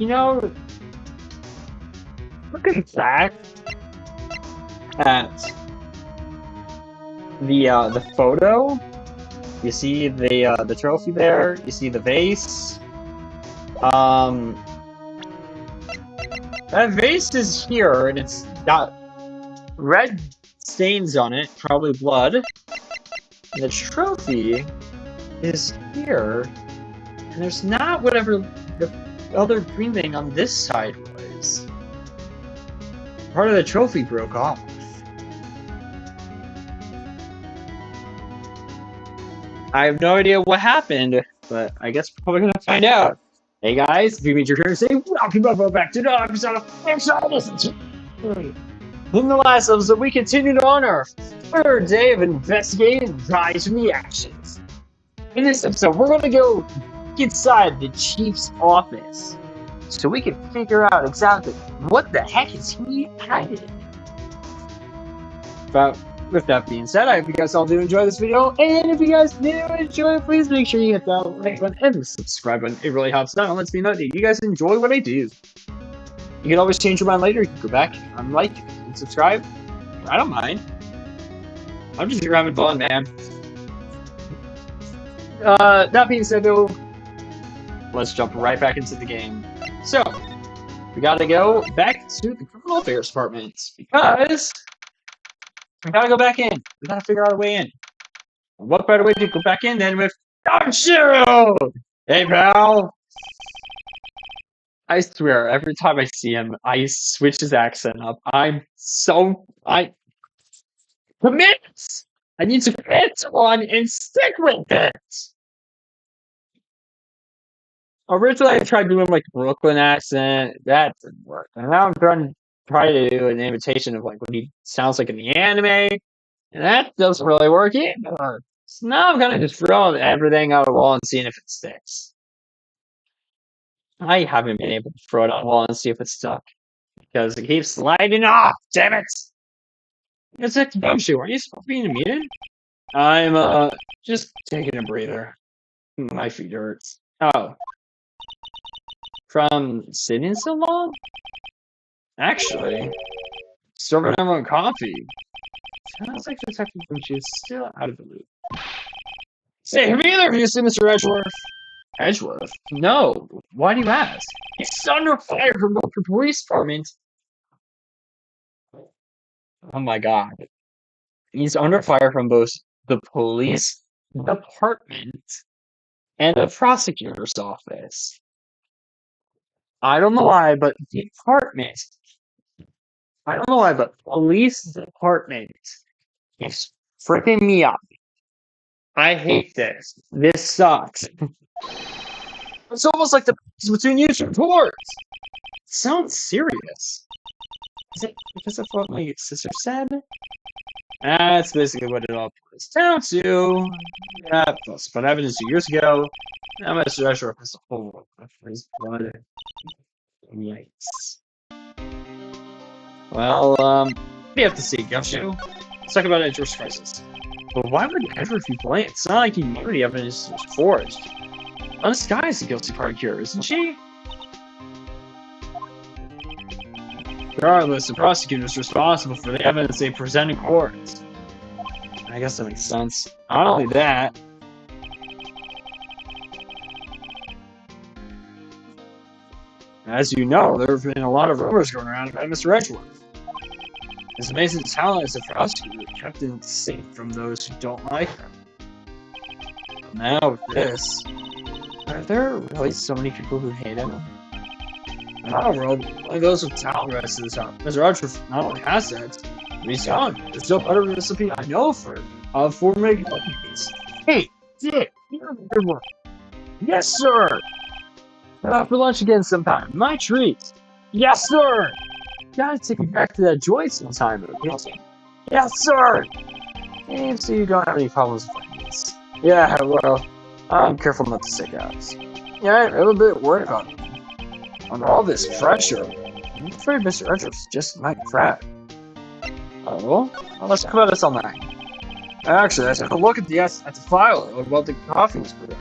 you know, looking back at the photo, you see the trophy there. You see the vase. That vase is here, and it's got red stains on it, probably blood. And the trophy is here, and there's not whatever the other green thing on this side was. Part of the trophy broke off. I have no idea what happened, but I guess we're probably gonna find out. Hey guys, if you made your turn, say welcome back to another episode of In the last episode, we continued on our third day of investigating crimes from the actions. In this episode, we're going to go inside the chief's office so we can figure out exactly what the heck is he hiding. But with that being said, I hope you guys all do enjoy this video, and if you guys do enjoy it, please make sure you hit that like button and the subscribe button. It really helps out and lets me know that you guys enjoy what I do. You can always change your mind later. You can go back, unlike, and subscribe. I don't mind. I'm just here having fun, man. That being said, though, let's jump right back into the game. So, we gotta go back to the criminal affairs department because we gotta go back in. We gotta figure out a way in. What better way to go back in than with Shiro? Hey, pal. I swear, every time I see him, I switch his accent up. Commit! I need to commit one and stick with it! Originally, I tried doing like a Brooklyn accent. That didn't work. And now I'm trying to do an imitation of like what he sounds like in the anime. And that doesn't really work either. So now I'm kind of just throwing everything out of the wall and seeing if it sticks. I haven't been able to throw it on the wall and see if it's stuck. Because it keeps sliding off, damn it! It's like, don't you? Are you supposed to be in a meeting? I'm, just taking a breather. My feet hurts. Oh. From sitting so long? Actually, serving everyone coffee. Sounds like Detective Goodman is still out of the loop. Say, have either of you seen Mr. Edgeworth? Edgeworth? No. Why do you ask? He's under fire from the police department. Oh my god. He's under fire from both the police department and the prosecutor's office. I don't know why, but department. I don't know why, but police department is freaking me up. I hate this. This sucks. It's almost like the between you two reports. Sounds serious. Is it because of what my sister said? That's basically what it all boils down to. Yeah, plus, but evidence 2 years ago. Now Mr. Edgeworth has the whole world for his blood. Yikes. Well, we have to see, Gumshoe. Let's talk about Edgeworth's crisis. But why would Edgeworth be blamed? It's not like he knew the evidence was forged. Lana Skye is the guilty party here, isn't she? Regardless, the prosecutor is responsible for the evidence they present in court. I guess that makes sense. Not only that, as you know, there have been a lot of rumors going around about Mr. Edgeworth. His amazing talent as a prosecutor kept him safe from those who don't like him. Now with this, are there really so many people who hate him? In our world, only those with talent rest of the time. Mr. Edgeworth not only has that, but he's young. There's no better recipe I know for making cookies. Hey, Dick, you're a good one. Yes, sir. Out for lunch again sometime. My treat. Yes, sir. Gotta take me back to that joint sometime. Yes, sir. And so you don't have any problems with this. Yeah, well, I'm careful not to say guys. Yeah, I'm a little bit worried about him. Under all this pressure, I'm afraid Mr. Edgeworth's just might crack. Oh, well, let's talk about this all night. Actually, I took a look at the file about the coffee was brewing.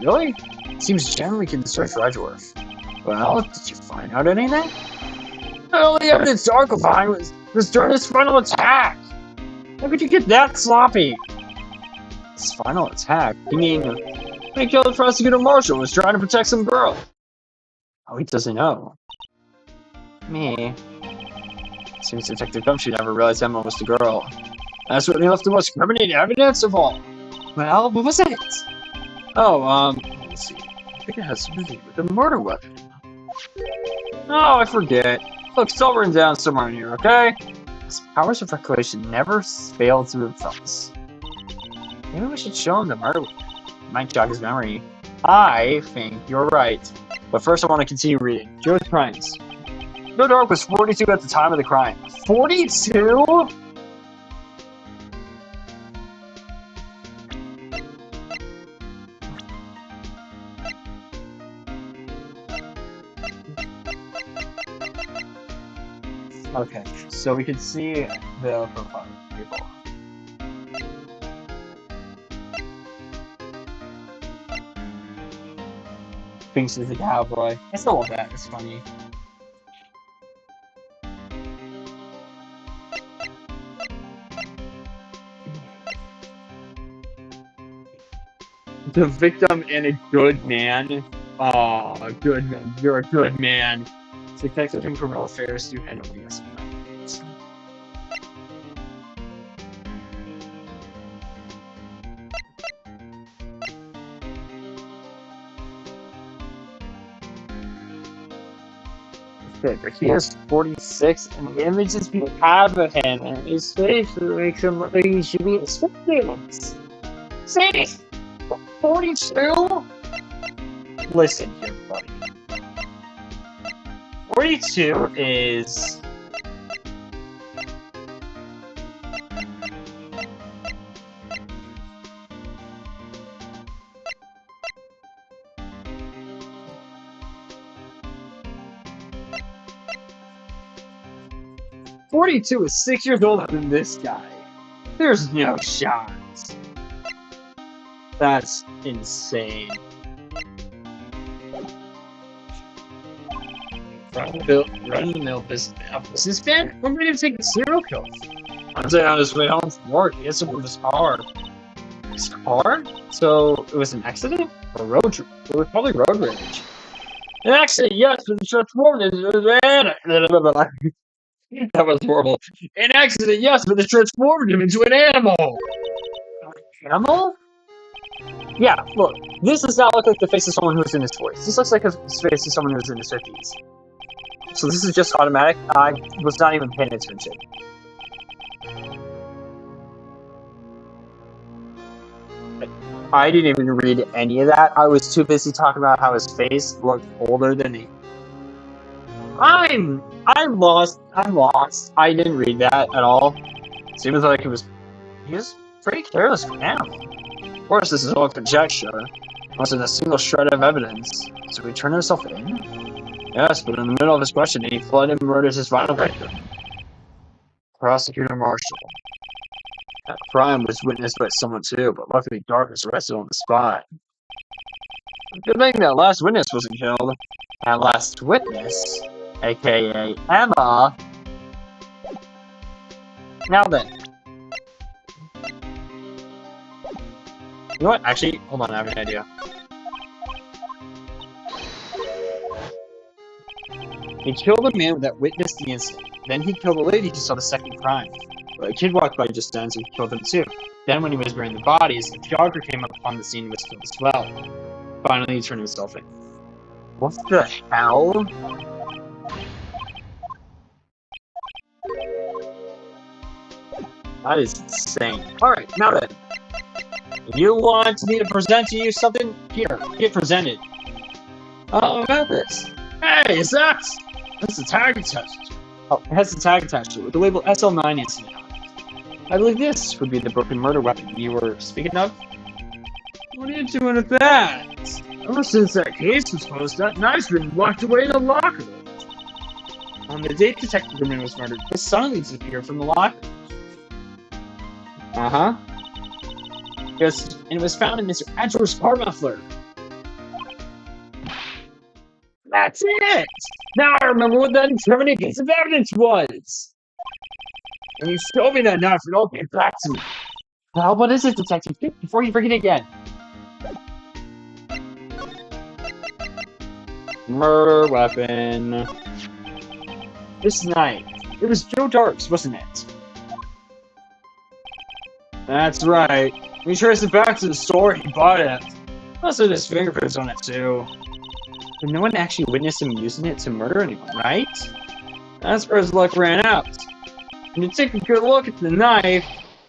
Really? Seems generally can search for Edgeworth. Well, did you find out anything? The only evidence Dark could find was during his final attack. How could you get that sloppy? His final attack? You mean when he killed the prosecutor marshal and was trying to protect some girl? Oh, he doesn't know. Me. Seems Detective Goodman never realized Emma was the girl. That's what he left the most incriminating evidence of all. Well, what was it? Oh, let's see. I think it has something to do with the murder weapon. Oh, I forget. Look, it's all written down somewhere in here, okay? His powers of recollection never fail to influence. Maybe we should show him the murder weapon. It might jog his memory. I think you're right. But first I want to continue reading. Joe's crimes. Joe Dark was 42 at the time of the crime. 42? Okay, so we can see the profile of people. Thinks he's a cowboy. I still love that, it's funny. The victim and a good man. Oh, good man. You're a good man. Detective in criminal affairs do handle the assignments. Okay, but he is 46, and the images we have of him and his face makes him look like he should be expecting. See? 42? Listen here, buddy. 42 is... "42 is 6 years older than this guy. There's no shot. That's insane. Run-of-the-mill businessman? What made him take the serial killer? One day on his way home from work, he hit someone with his car. His car? So it was an accident? Or road trip? It was probably road rage. An accident, yes, but the transformed into an that was horrible. An accident, yes, but the transformed him into an animal. Animal? Yeah, look, this does not look like the face of someone who's in his 40s. This looks like the face of someone who's in his 50s. So this is just automatic. I was not even paying attention. I didn't even read any of that. I was too busy talking about how his face looked older than he. I'm lost. I didn't read that at all. Seems like he was pretty careless for an animal. Of course, this is all conjecture. Wasn't a single shred of evidence. So he turned himself in? Yes, but in the middle of his questioning, he fled and murders his final victim. Prosecutor Marshall. That crime was witnessed by someone too, but luckily Dark was arrested on the spot. Good thing that last witness wasn't killed. That last witness, aka Emma. Now then. You know what? Actually, hold on, I have an idea. He killed the man that witnessed the incident. Then he killed the lady who saw the second crime. But a kid walked by just then, so he killed him too. Then when he was burying the bodies, a photographer came up upon the scene and was killed as well. Finally, he turned himself in. What the hell? That is insane. Alright, now then. If you want me to present to you something, here, get presented. Oh, about this. Hey, is that? That's a tag attached. Oh, it has a tag attached to it with the label SL9 incident on it. I believe this would be the broken murder weapon you were speaking of. What are you doing with that? Ever since that case was closed, that knife's been locked away in the locker. On the date Detective Goodman was murdered, his son disappeared from the locker. Uh-huh. Yes, and it was found in Mr. Edgeworth's car muffler. That's it! Now I remember what that incriminating piece of evidence was! And you showed me that knife and all came back to me. Well, what is it, Detective? Before you forget again. Murder weapon. This night. It was Joe Dark's, wasn't it? That's right. We traced it back to the store he bought it. Also, his fingerprints on it, too. But no one actually witnessed him using it to murder anyone, right? That's where his luck ran out. When you take a good look at the knife,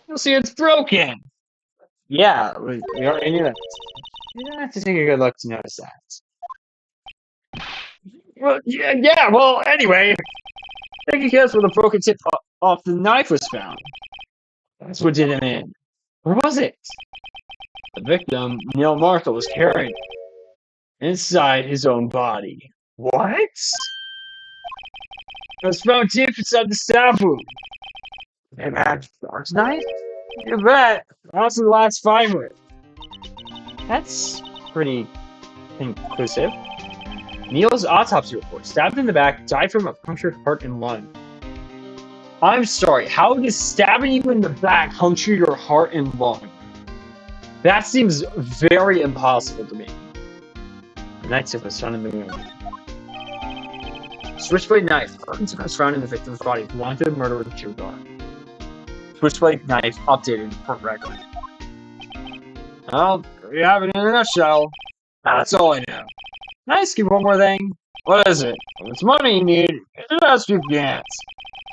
you'll see it's broken. Yeah, we already knew that. You don't have to take a good look to notice that. Well, yeah, well, anyway. Take a guess where the broken tip off the knife was found. That's what did him in. Where was it? The victim, Neil Marshall, was carried inside his own body. What? It was found deep inside the stab wound. They matched Dark's knife? You bet. Also the last fiber. That's pretty conclusive. Neil's autopsy report. Stabbed in the back, died from a punctured heart and lung. I'm sorry, how does stabbing you in the back puncture your heart and lung? That seems very impossible to me. The nightstick was found in the room. Switchblade knife. Forensic was found in the victim's body. Belonged to the murder with a true dog. Switchblade knife updated court record. Well, we have it in a nutshell. That's all I know. Can I ask you one more thing? What is it? If it's money you need, it has Chief Gant.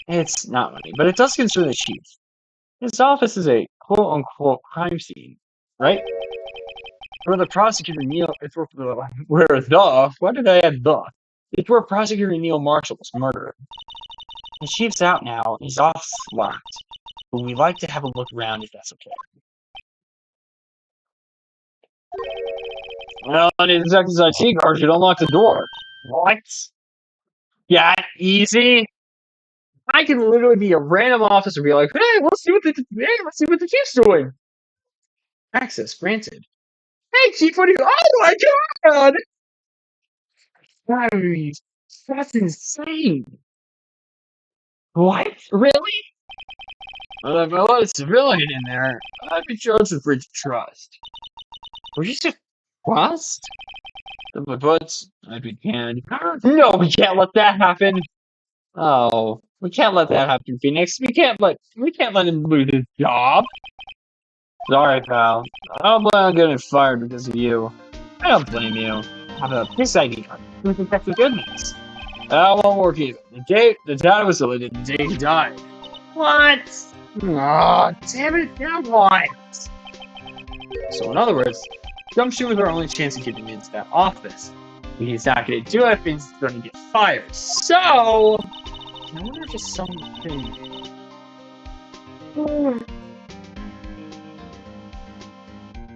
It's not money, but it does concern the chief. His office is a quote-unquote crime scene, right? Where the prosecutor Neil... Why did I add the? It's where Prosecutor Neil Marshall was murdered. The chief's out now, he's off slack. But we'd like to have a look around if that's okay. Well, I need the detective's IT card should unlock the door. What? Yeah, easy? I can literally be a random officer and be like, hey, let's see what the chief's doing. Access granted. Hey, Chief, what are you... Oh my god! That's insane. What? Really? Well, if I let a civilian in there, I'd be charged with breach of trust. Would you say trust? But I'd be canned. No, we can't let that happen. Oh, we can't let that happen, Phoenix. We can't let him lose his job. Sorry, pal. I don't plan on getting fired because of you. I don't blame you. How about this ID card? With Detective Goodman's. That won't work either. The data was deleted the day he died. What? Aw, damn it, now what? So in other words, Gumshoe was our only chance of getting into that office. If he's not gonna do it, means he's gonna get fired. So I wonder if it's something.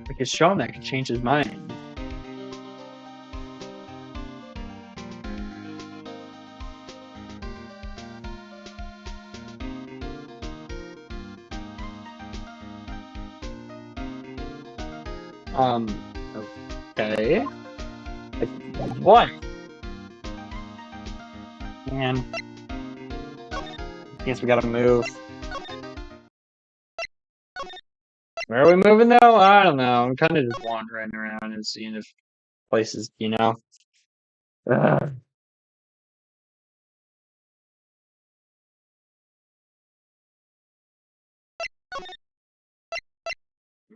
We could show him that could change his mind. Okay. What? Man. Guess we gotta move. Where are we moving though? I don't know. I'm kind of just wandering around and seeing if places, you know. Ugh.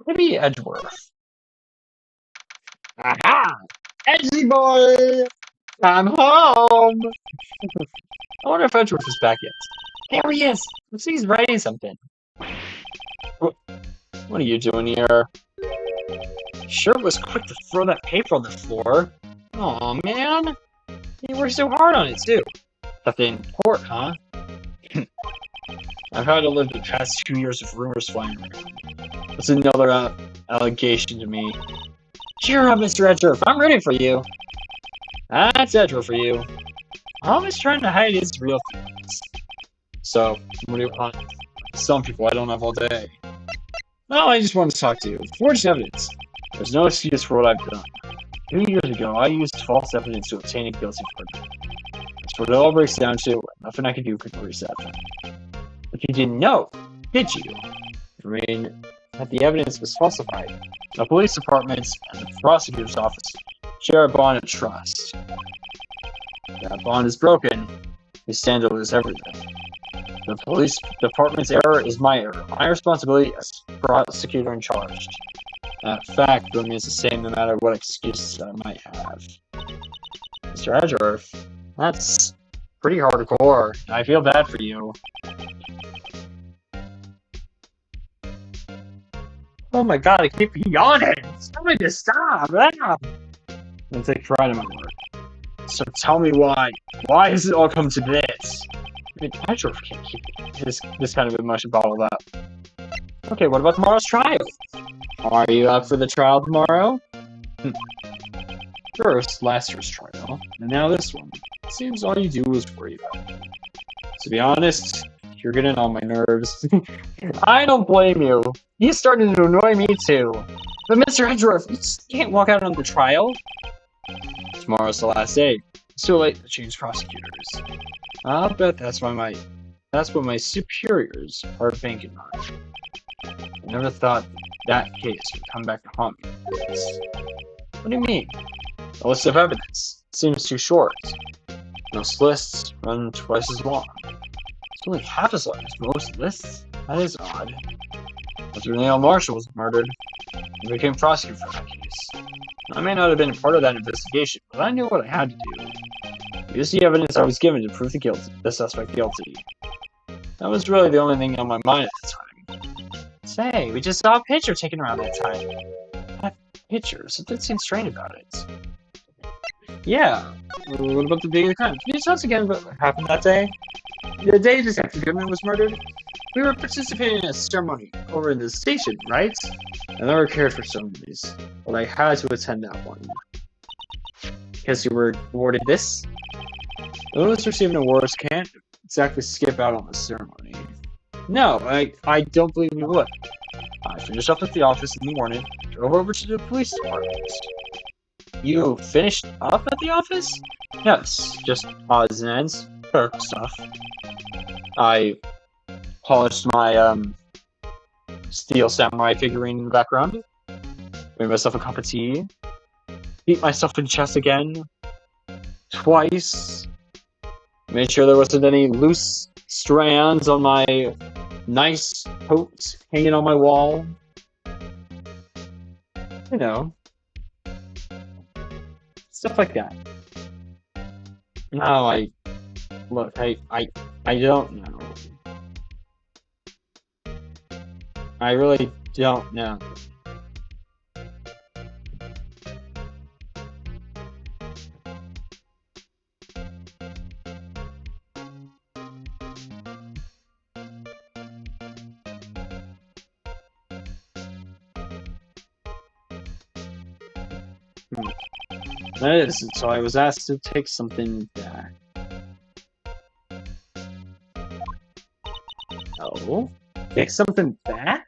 Maybe Edgeworth. Aha! Edgy boy! I'm home! I wonder if Edgeworth is back yet. There he is! Looks like he's writing something. What are you doing here? Sure was quick to throw that paper on the floor. Aw, man. You worked so hard on it, too. Nothing in court, huh? I've had to live the past 2 years of rumors flying around. That's another allegation to me. Cheer up, Mr. Edgeworth. I'm rooting for you. That's Edgeworth for you. Always trying to hide his real feelings. So, what do you want? Some people I don't have all day. Well, I just want to talk to you. Forged evidence. There's no excuse for what I've done. 2 years ago, I used false evidence to obtain a guilty verdict. That's what it all breaks down to. Nothing I could do could erase that fact. But you didn't know, did you? I mean, that the evidence was falsified. The police department and the prosecutor's office share a bond of trust. If that bond is broken, we stand to lose everything. The police department's error is my error. My responsibility as prosecutor in charge. That fact remains the same no matter what excuses I might have. Mr. Edgeworth, that's pretty hardcore. I feel bad for you. Oh my god, I keep yawning! Tell me to stop! Ah! I take pride in my work. So tell me why. Why has it all come to this? I mean, Edgeworth can't keep this kind of emotion bottled up. Okay, what about tomorrow's trial? Are you up for the trial tomorrow? First, last year's trial, and now this one. Seems all you do is worry about me. To be honest, you're getting on my nerves. I don't blame you. He's starting to annoy me too. But Mr. Edgeworth, you just can't walk out on the trial. Tomorrow's the last day. It's too late to change prosecutors. I'll bet that's what my superiors are banking on. I never thought that case would come back to haunt me. What do you mean? The list of evidence seems too short. Most lists run twice as long. It's only half as long as most lists. That is odd. After Neil Marshall was murdered, I became prosecutor for that case. I may not have been a part of that investigation, but I knew what I had to do. Use the evidence I was given to prove the suspect guilty. That was really the only thing on my mind at the time. Say, we just saw a picture taken around that time. That picture? Something seemed strange about it. Yeah. What about the day of the crime? Can you tell us again what happened that day? The day Detective Goodman was murdered, we were participating in a ceremony over in the station, right? I never cared for ceremonies, but I had to attend that one. Because you were awarded this? Those receiving awards can't exactly skip out on the ceremony. No, I don't believe you would. I finished up at the office in the morning, drove over to the police department. You finished up at the office? Yes, just odds and ends, clerk stuff. I polished my steel samurai figurine in the background, made myself a cup of tea, beat myself in the chest again, twice, made sure there wasn't any loose strands on my nice coat hanging on my wall. You know, stuff like that. No, I don't know. I really don't know. That is, so I was asked to take something back. Oh? Take something back?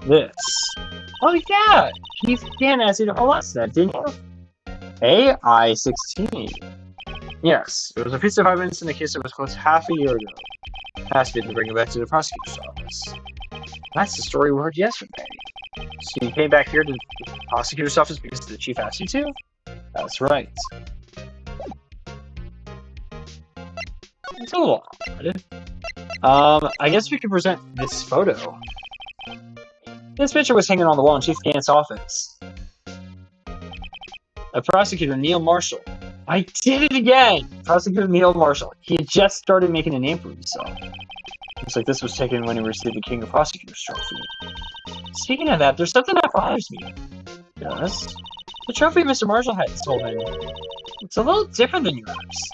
This. Oh yeah! Chief Gant asked you to hold on to that, didn't you? AI-16. Yes, it was a piece of evidence in the case that was closed half a year ago. Asked me to bring it back to the prosecutor's office. That's the story we heard yesterday. So you came back here to the prosecutor's office because the chief asked you to? That's right. It's a little odd. I guess we could present this photo. This picture was hanging on the wall in Chief Gant's office. A prosecutor, Neil Marshall. I did it again! Prosecutor Neil Marshall. He had just started making a name for himself. Looks like this was taken when he received the King of Prosecutors trophy. Speaking of that, there's something that bothers me. Yes? The trophy Mr. Marshall had stolen. It's a little different than yours.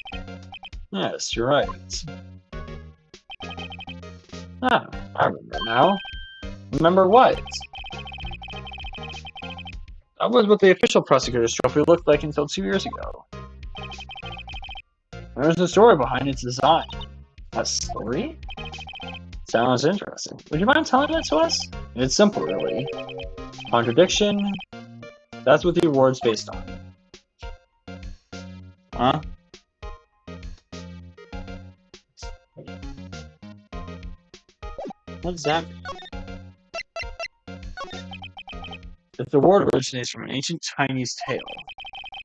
Yes, you're right. Ah, I remember now. Remember what? That was what the official prosecutor's trophy looked like until 2 years ago. There's a story behind its design. A story? Sounds interesting. Would you mind telling that to us? It's simple, really. Contradiction, That's what the award's based on. Huh? What does that mean? The word originates from an ancient Chinese tale.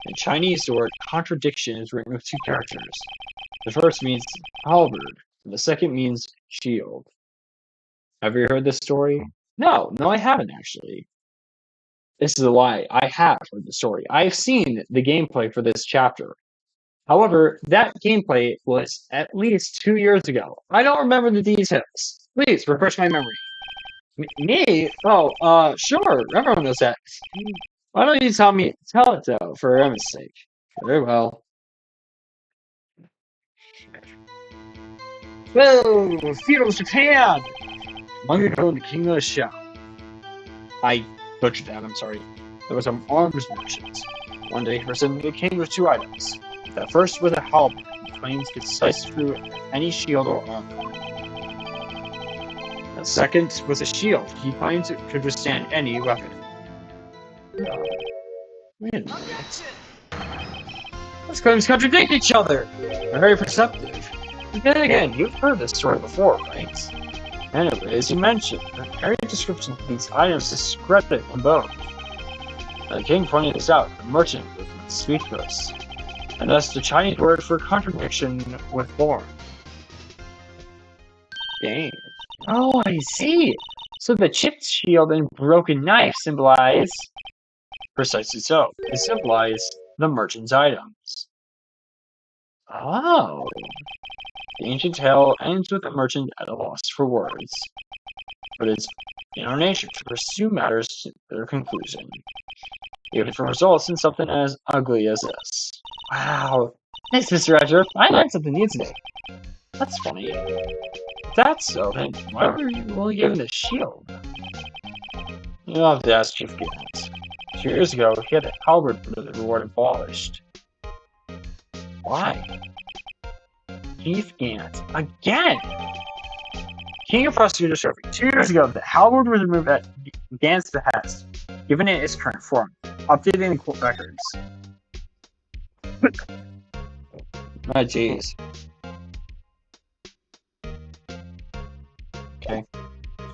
In Chinese, the word contradiction is written with two characters. The first means halberd, and the second means shield. Have you heard this story? No, I haven't actually. This is a lie. I have heard the story. I've seen the gameplay for this chapter. However, that gameplay was at least 2 years ago. I don't remember the details. Please refresh my memory. Me? Oh, sure. Everyone knows that. Why don't you tell it though, for Emma's sake? Very well. Whoa! Feudal Japan! Long ago in the Kingdom of Shao. I butchered that, I'm sorry. There was an arms merchant. One day he presented the king with two items. The first was a halberd, he claims could slice through any shield or armor. The second was a shield, he claims it could withstand any weapon. Wait a minute. Those claims contradict each other! They're very perceptive. But then again, you've heard this story before, right? Anyways, you mentioned the very description of these items discredit them both. The king pointed this out, the merchant with speechless, and thus the Chinese word for contradiction with form. Dang. Oh, I see. So the chipped shield and broken knife symbolize... Precisely so. They symbolize the merchant's items. Oh. The ancient tale ends with the merchant at a loss for words, but it's in our nature to pursue matters to their conclusion, even if it results in something as ugly as this. Wow. Thanks, Mr. Edgeworth. I learned something new today. That's funny. If that's so, then why were you only given a shield? You'll have to ask Chief Gant. 2 years ago, he had a halberd for the reward abolished. Why? Chief Gant. Again! King of Prosecutors Trophy. 2 years ago, the halberd was removed at Gant's behest, giving it its current form, updating the court records. Oh, jeez. Okay.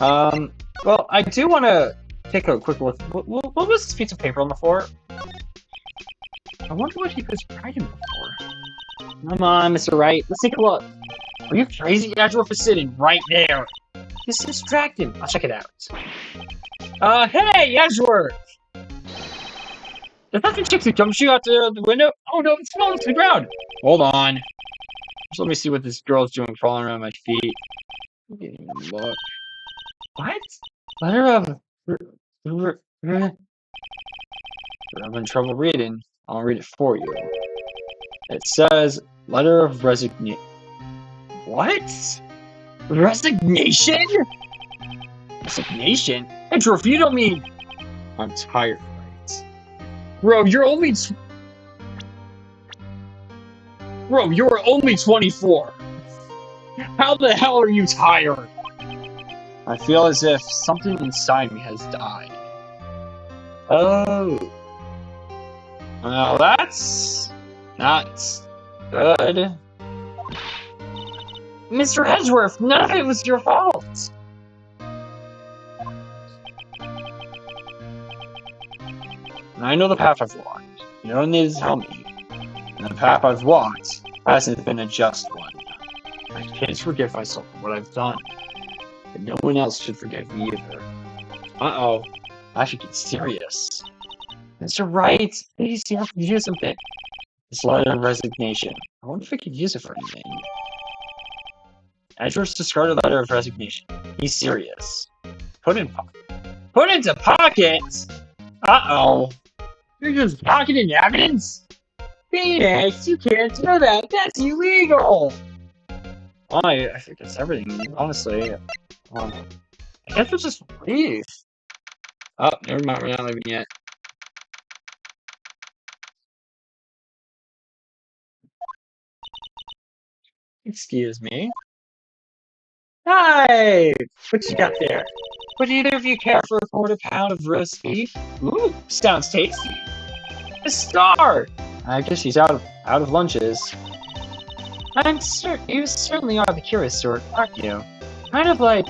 Well, I do want to take a quick look. What was this piece of paper on the floor? I wonder what he was writing before. Come on, Mr. Wright. Let's take a look. Are you crazy? Edgeworth is sitting right there. Just distract him. I'll check it out. Hey, Edgeworth! Is that the chick who jumped you out the window? Oh no, it's falling to the ground. Hold on. Just let me see what this girl's doing crawling around my feet. Look. What? Letter of... I'm having trouble reading. I'll read it for you. It says, letter of resignation. What? Resignation? Resignation? Edgeworth, you don't mean... I'm tired, right? Bro, you're only... Bro, you're only 24. How the hell are you tired? I feel as if something inside me has died. Oh. Well, that's... not good. Mr. Edgeworth, none of it was your fault. I know the path I've walked. You don't need to tell me. And the path I've walked hasn't been a just one. I can't forgive myself for what I've done. And no one else should forgive me either. Uh-oh. I should get serious. Mr. Wright, please see if I can use something. This letter of resignation. I wonder if I could use it for anything. Edgeworth's discarded letter of resignation. He's serious. Put into pockets? Uh-oh. You're just pocketing evidence? Phoenix, you can't do that. That's illegal. Well, I think that's everything, honestly. I guess we'll just leave. Oh, never mind. We're not leaving yet. Excuse me. Hi! What you got there? Would either of you care for a quarter-pound of roast beef? Ooh, sounds tasty. A star! I guess she's out of lunches. You certainly are the curious sort, aren't you? Kind of like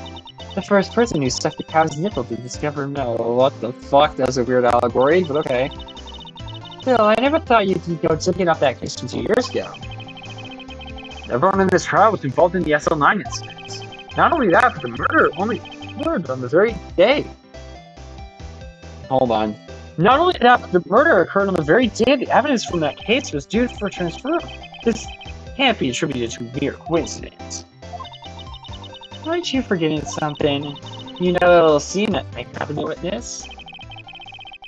the first person who stuck the cow's nipple to discover no. What the fuck? That's a weird allegory, but okay. Still, I never thought you'd go digging up that kitchen 2 years ago. Everyone in this trial was involved in the SL9 incident. Not only that, but the murder only occurred on the very day. Hold on. Not only that, but the murder occurred on the very day the evidence from that case was due for transfer. This can't be attributed to mere coincidence. Aren't you forgetting something? You know that little scene that might happen to witness?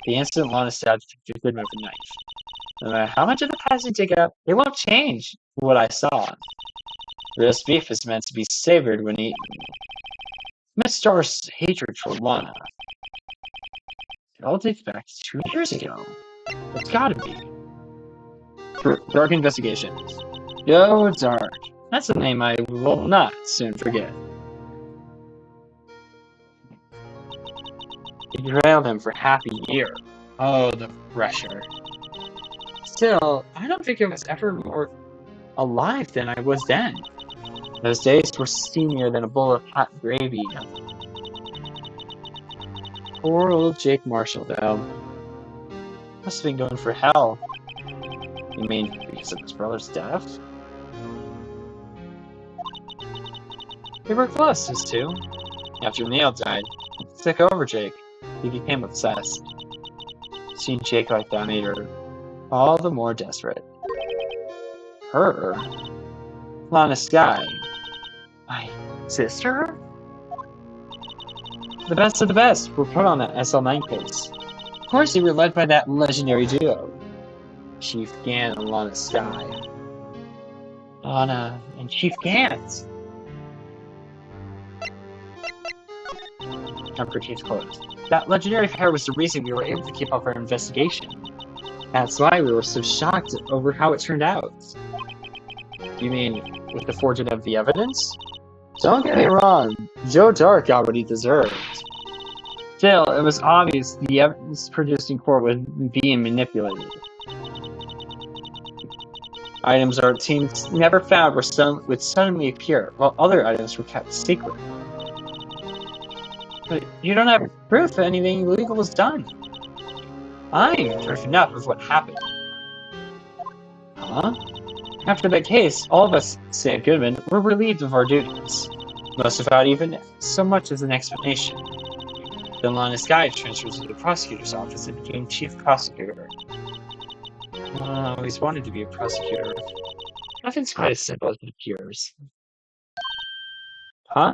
The instant Lana stabbed Detective Goodman with a knife. No matter how much of the past you dig up, it won't change what I saw. Roast beef is meant to be savored when eaten. Miss Starr's hatred for Lana. It all dates back to 2 years ago. It's gotta be. Dark Investigations. Go Dark. That's a name I will not soon forget. He trailed him for half a year. Oh, the pressure. Still, I don't think I was ever more alive than I was then. Those days were steamier than a bowl of hot gravy. Poor old Jake Marshall, though. Must have been going for hell. You mean because of his brother's death? They were close, those two. After Neil died, it took over Jake. He became obsessed. Seeing Jake like that made her all the more desperate. Her? Lana Skye. My sister? The best of the best were put on that SL9 case. Of course, they were led by that legendary duo, Chief Gant and Lana Skye. Lana and Chief Gant! Handkerchief's closed. That legendary pair was the reason we were able to keep up our investigation. That's why we were so shocked over how it turned out. You mean, with the forging of the evidence? Don't get me wrong, Joe Dark got what he deserved. Still, it was obvious the evidence produced in court was being manipulated. Items our team never found would suddenly appear, while other items were kept secret. But you don't have proof that anything illegal was done. I'm proof enough of what happened. Huh? After that case, all of us, save Goodman, were relieved of our duties. Most without even so much as an explanation. Then Lana Skye transferred to the prosecutor's office and became Chief Prosecutor. I always wanted to be a prosecutor. Nothing's quite as simple as it appears. Huh?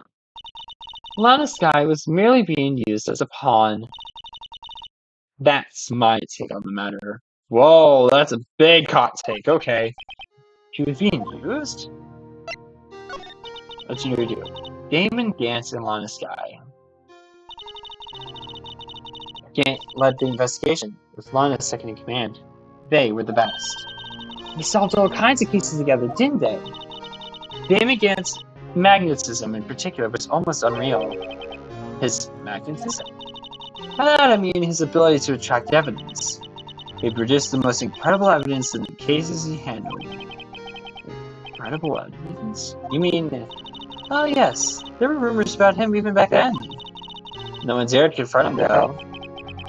Lana Skye was merely being used as a pawn. That's my take on the matter. Whoa, that's a big hot take, okay. She was being used? What'd you do? Damon Gant and Lana Skye. Gant led the investigation, with Lana second in command. They were the best. They solved all kinds of cases together, didn't they? Damon Gant's magnetism in particular was almost unreal. His magnetism? By that I mean his ability to attract evidence. He produced the most incredible evidence in the cases he handled. Incredible evidence? You mean... Oh yes, there were rumors about him even back then. No one dared confront him though.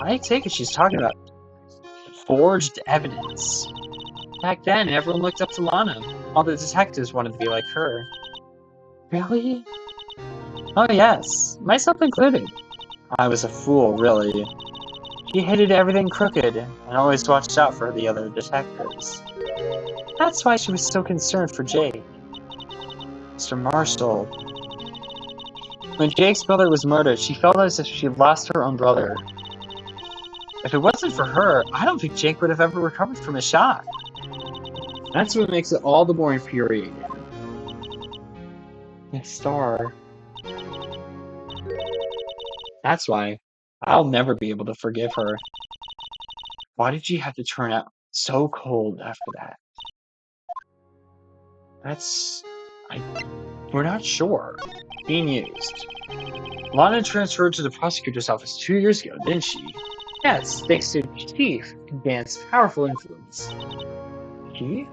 I take it she's talking about forged evidence. Back then, everyone looked up to Lana. All the detectives wanted to be like her. Really? Oh yes, myself included. I was a fool, really. She hated everything crooked, and always watched out for the other detectives. That's why she was so concerned for Jake. Mr. Marshall. When Jake's brother was murdered, she felt as if she lost her own brother. If it wasn't for her, I don't think Jake would have ever recovered from his shock. That's what makes it all the more infuriating. The star. That's why I'll never be able to forgive her. Why did she have to turn out so cold after that? We're not sure. Being used. Lana transferred to the prosecutor's office 2 years ago, didn't she? Yes, thanks to Chief Gant's powerful influence. Chief?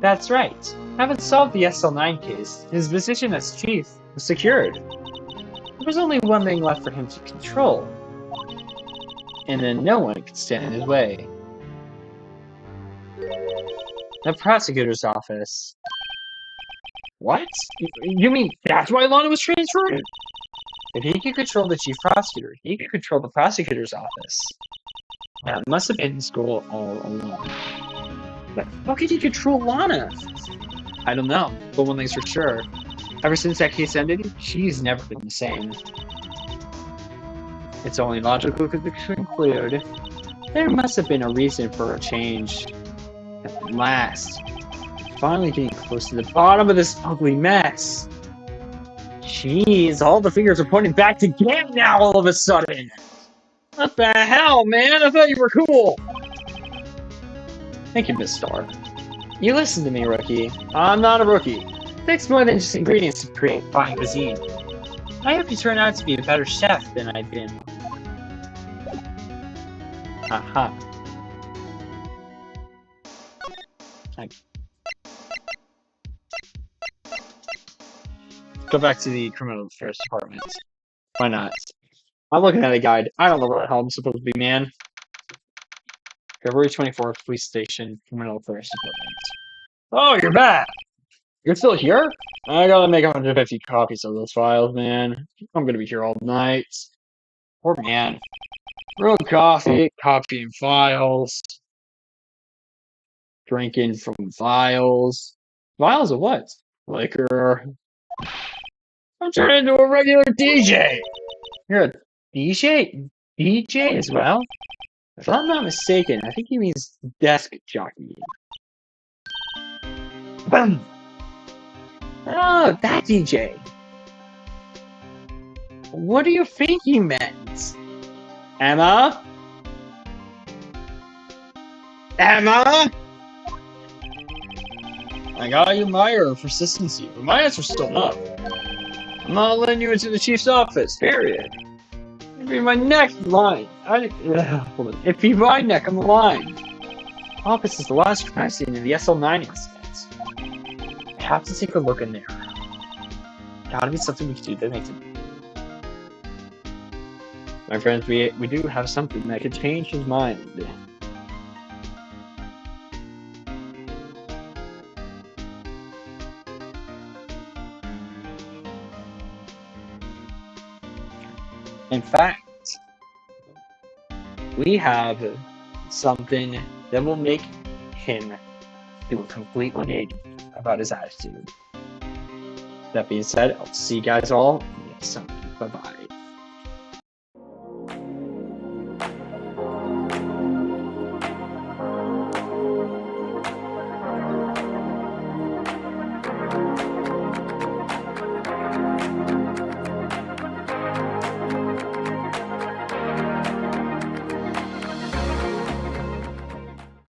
That's right. Having solved the SL9 case, his position as chief was secured. There was only one thing left for him to control, and then no one could stand in his way. The prosecutor's office. What? You mean that's why Lana was transferred? If he could control the chief prosecutor, he could control the prosecutor's office. That must have been his goal all along. But how could he control Lana? I don't know, but one thing's for sure. Ever since that case ended, she's never been the same. It's only logical to conclude there must have been a reason for a change. At last, finally getting close to the bottom of this ugly mess. Jeez, all the fingers are pointing back to Gant now all of a sudden. What the hell, man? I thought you were cool. Thank you, Miss Starr. You listen to me, rookie. I'm not a rookie. It takes more than just ingredients to create fine cuisine. I hope you turn out to be a better chef than I've been. Aha. Go back to the criminal affairs department. Why not? I'm looking at a guide. I don't know what the hell I'm supposed to be, man. February 24th, police station, criminal affairs department. Oh, you're back! You're still here? I gotta make 150 copies of those files, man. I'm gonna be here all night. Poor man. Real coffee, copying files, drinking from vials. Vials of what? Liquor. I'm turning into a regular DJ! You're a DJ? DJ as well? If I'm not mistaken, I think he means desk jockey. Boom! Oh, that DJ! What do you think he meant? Emma? Emma? I gotta admire her persistency, but my answer's still up. I'm not letting you into the chief's office, period. It'd be my neck line. It'd be my neck on the line. Office is the last crime scene in the SL9 incident. I have to take a look in there. Gotta be something we can do that makes it. My friends, we do have something that could change his mind. In fact, we have something that will make him do a complete 180 about his attitude. That being said, I'll see you guys all next time. Bye-bye.